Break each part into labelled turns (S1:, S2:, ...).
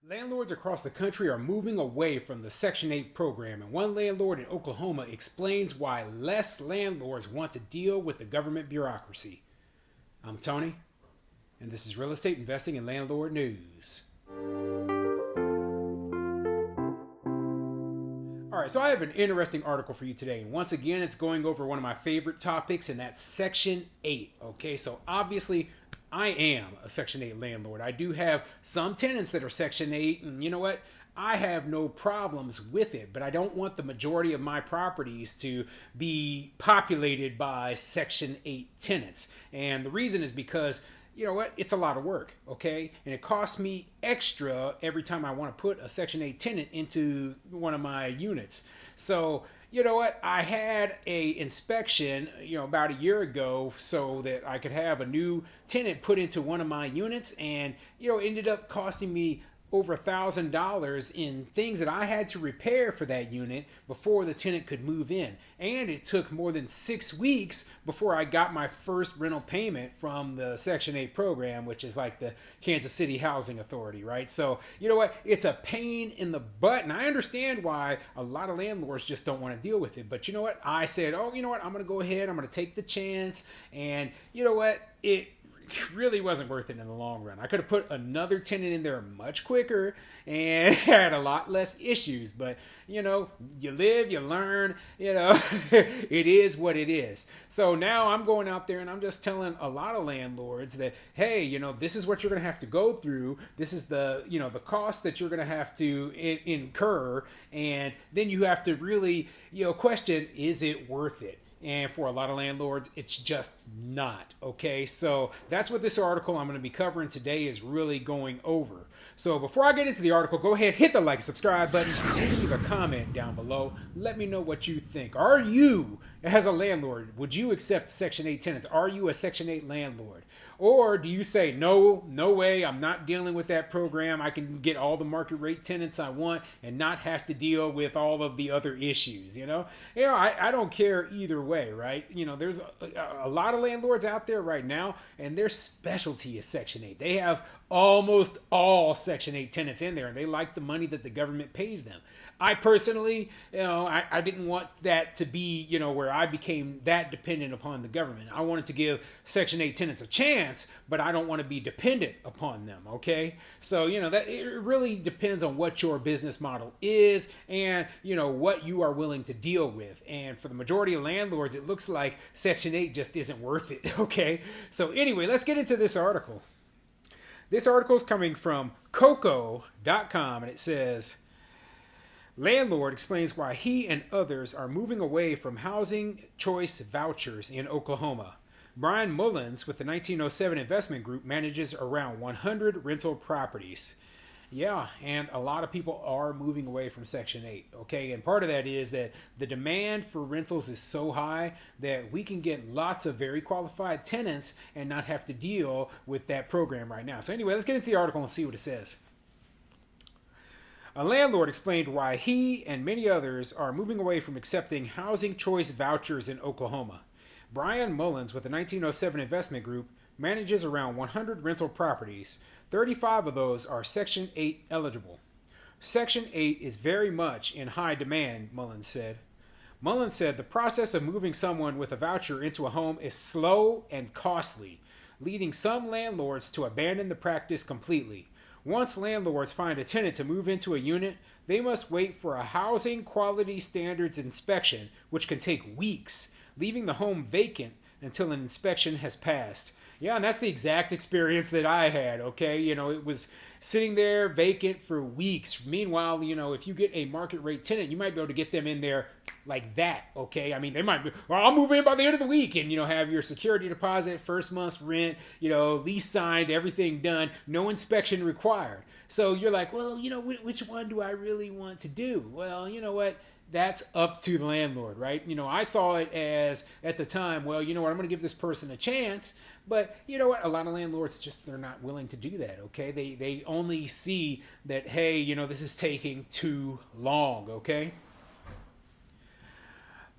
S1: Landlords across the country are moving away from the Section 8 program, and one landlord in Oklahoma explains why less landlords want to deal with the government bureaucracy. I'm Tony, and this is Real Estate Investing and Landlord News. All right, so I have an interesting article for you today, and once again, it's going over one of my favorite topics, and that's Section 8. Okay, so obviously, I am a Section 8 landlord. I do have some tenants that are Section 8, and you know what? I have no problems with it, but I don't want the majority of my properties to be populated by Section 8 tenants. And the reason is because you know what? It's a lot of work, okay? And it costs me extra every time I want to put a Section 8 tenant into one of my units. So, you know what? I had a inspection, about a year ago so that I could have a new tenant put into one of my units, and, it ended up costing me over $1,000 in things that I had to repair for that unit before the tenant could move in. And it took more than 6 weeks before I got my first rental payment from the Section 8 program, which is like the Kansas City Housing Authority, right? So, you know what? It's a pain in the butt. And I understand why a lot of landlords just don't want to deal with it. But you know what? I said, oh, you know what? I'm going to go ahead. I'm going to take the chance. And you know what? It really wasn't worth it in the long run. I could have put another tenant in there much quicker and had a lot less issues. But, you live, you learn, it is what it is. So now I'm going out there and I'm just telling a lot of landlords that, hey, this is what you're going to have to go through. This is the cost that you're going to have to incur. And then you have to really, question, is it worth it? And for a lot of landlords, it's just not. Okay, so that's what this article I'm going to be covering today is really going over. So before I get into the article, go ahead, hit the like and subscribe button, and leave a comment down below. Let me know what you think. Are you, as a landlord, would you accept Section 8 tenants? Are you a Section 8 landlord? Or do you say, no way, I'm not dealing with that program. I can get all the market rate tenants I want and not have to deal with all of the other issues, I don't care either way, right? There's a lot of landlords out there right now, and their specialty is Section 8. They have almost all Section 8 tenants in there, and they like the money that the government pays them. I personally, I didn't want that to be, where I became that dependent upon the government. I wanted to give Section 8 tenants a chance, but I don't want to be dependent upon them, okay? So, that it really depends on what your business model is and, what you are willing to deal with. And for the majority of landlords, it looks like Section 8 just isn't worth it, okay? So anyway, let's get into this article. This article is coming from Coco.com, and it says, Landlord explains why he and others are moving away from housing choice vouchers in Oklahoma. Brian Mullins with the 1907 Investment Group manages around 100 rental properties. Yeah, and a lot of people are moving away from Section 8, okay? And part of that is that the demand for rentals is so high that we can get lots of very qualified tenants and not have to deal with that program right now. So anyway, let's get into the article and see what it says. A landlord explained why he and many others are moving away from accepting housing choice vouchers in Oklahoma. Brian Mullins with the 1907 Investment Group manages around 100 rental properties. 35 of those are Section 8 eligible. Section 8 is very much in high demand, Mullins said. Mullins said the process of moving someone with a voucher into a home is slow and costly, leading some landlords to abandon the practice completely. Once landlords find a tenant to move into a unit, they must wait for a housing quality standards inspection, which can take weeks, leaving the home vacant until an inspection has passed. Yeah, and that's the exact experience that I had, okay? It was sitting there vacant for weeks. Meanwhile, if you get a market rate tenant, you might be able to get them in there like that, okay? I mean, they might be, well, I'll move in by the end of the week and, have your security deposit, first month's rent, lease signed, everything done, no inspection required. So you're like, well, which one do I really want to do? Well, you know what? That's up to the landlord, right? I saw it as, at the time, well, I'm going to give this person a chance. But you know what? A lot of landlords they're not willing to do that, okay? They only see that, hey, this is taking too long, okay?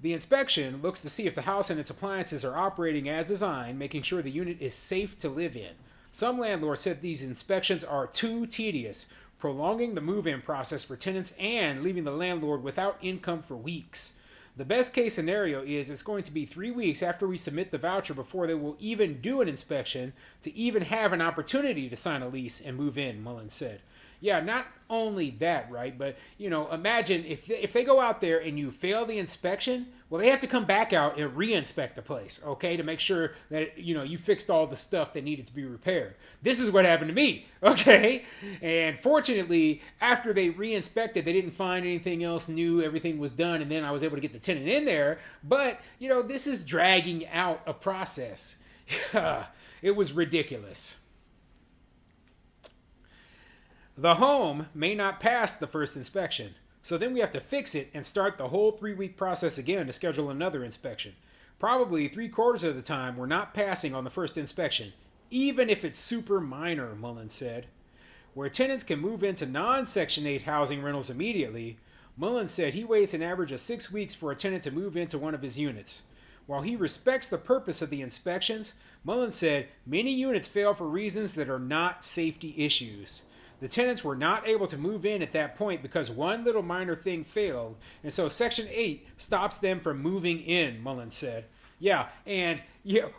S1: The inspection looks to see if the house and its appliances are operating as designed, making sure the unit is safe to live in. Some landlords said these inspections are too tedious, prolonging the move-in process for tenants and leaving the landlord without income for weeks. The best case scenario is it's going to be 3 weeks after we submit the voucher before they will even do an inspection to even have an opportunity to sign a lease and move in, Mullins said. Yeah, not only that, right? But, imagine if they go out there and you fail the inspection, well, they have to come back out and re-inspect the place, okay, to make sure that, you fixed all the stuff that needed to be repaired. This is what happened to me, okay? And fortunately, after they re-inspected, they didn't find anything else new. Everything was done, and then I was able to get the tenant in there. But, this is dragging out a process. It was ridiculous. The home may not pass the first inspection, so then we have to fix it and start the whole 3-week process again to schedule another inspection. Probably 3/4 of the time we're not passing on the first inspection, even if it's super minor, Mullins said. Where tenants can move into non-Section 8 housing rentals immediately, Mullins said he waits an average of 6 weeks for a tenant to move into one of his units. While he respects the purpose of the inspections, Mullins said many units fail for reasons that are not safety issues. The tenants were not able to move in at that point because one little minor thing failed, and so Section 8 stops them from moving in, Mullins said. Yeah, and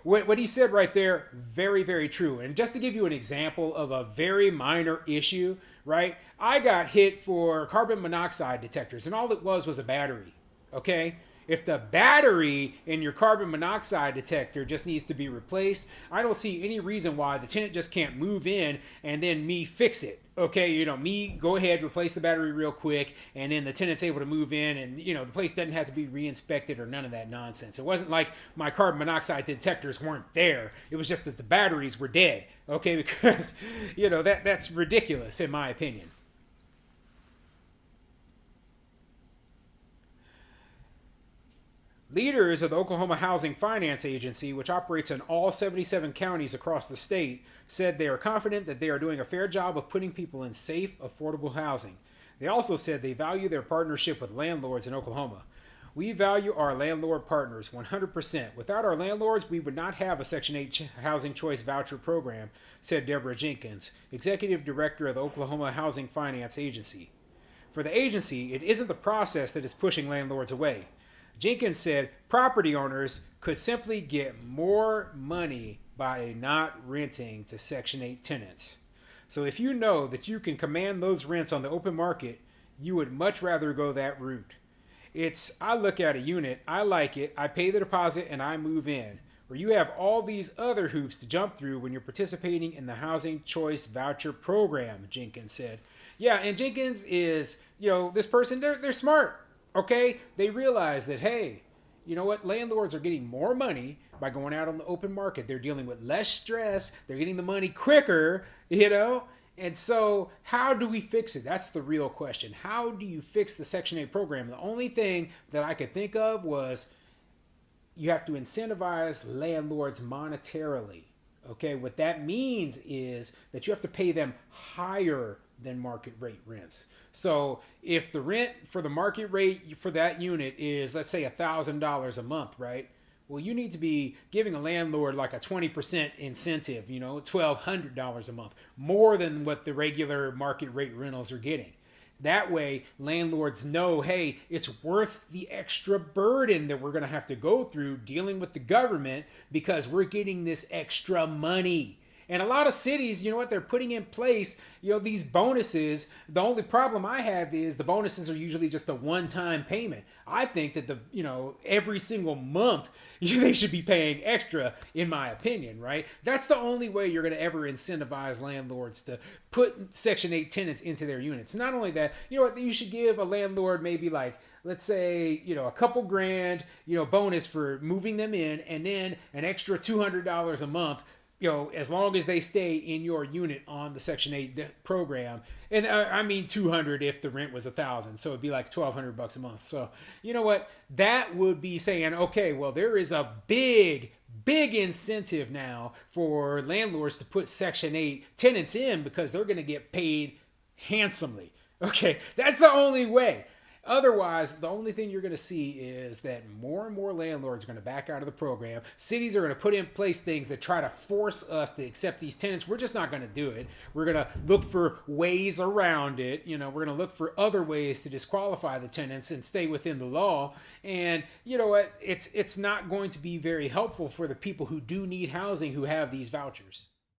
S1: what he said right there, very, very true. And just to give you an example of a very minor issue, right? I got hit for carbon monoxide detectors, and all it was a battery, okay? If the battery in your carbon monoxide detector just needs to be replaced, I don't see any reason why the tenant just can't move in and then me fix it. Okay, me go ahead, replace the battery real quick, and then the tenant's able to move in, and the place doesn't have to be re-inspected or none of that nonsense. It wasn't like my carbon monoxide detectors weren't there. It was just that the batteries were dead. Okay, because that's ridiculous in my opinion. Leaders of the Oklahoma Housing Finance Agency, which operates in all 77 counties across the state, said they are confident that they are doing a fair job of putting people in safe, affordable housing. They also said they value their partnership with landlords in Oklahoma. We value our landlord partners 100%. Without our landlords, we would not have a Section 8 Housing Choice Voucher program, said Deborah Jenkins, Executive Director of the Oklahoma Housing Finance Agency. For the agency, it isn't the process that is pushing landlords away. Jenkins said property owners could simply get more money by not renting to Section 8 tenants. So if you know that you can command those rents on the open market, you would much rather go that route. I look at a unit, I like it, I pay the deposit, and I move in. Where you have all these other hoops to jump through when you're participating in the Housing Choice Voucher Program, Jenkins said. Yeah, and Jenkins is, this person, they're smart. Okay, they realize that, hey, you know what? Landlords are getting more money by going out on the open market. They're dealing with less stress. They're getting the money quicker, And so how do we fix it? That's the real question. How do you fix the Section 8 program? The only thing that I could think of was you have to incentivize landlords monetarily. Okay, what that means is that you have to pay them higher than market rate rents. So if the rent for the market rate for that unit is, let's say, $1,000 a month, right? Well, you need to be giving a landlord like a 20% incentive, $1,200 a month, more than what the regular market rate rentals are getting. That way, landlords know, hey, it's worth the extra burden that we're going to have to go through dealing with the government because we're getting this extra money. And a lot of cities, they're putting in place, these bonuses. The only problem I have is the bonuses are usually just a one-time payment. I think that every single month they should be paying extra, in my opinion, right? That's the only way you're going to ever incentivize landlords to put Section 8 tenants into their units. Not only that, you should give a landlord maybe like, let's say, a couple grand, bonus for moving them in, and then an extra $200 a month, as long as they stay in your unit on the Section 8 program. And I mean 200 if the rent was 1,000. So it'd be like $1,200 a month. So you know what? That would be saying, okay, well, there is a big incentive now for landlords to put Section 8 tenants in because they're going to get paid handsomely. Okay, that's the only way. Otherwise, the only thing you're going to see is that more and more landlords are going to back out of the program. Cities are going to put in place things that try to force us to accept these tenants. We're just not going to do it. We're going to look for ways around it. You know, we're going to look for other ways to disqualify the tenants and stay within the law. And you know what? It's not going to be very helpful for the people who do need housing who have these vouchers.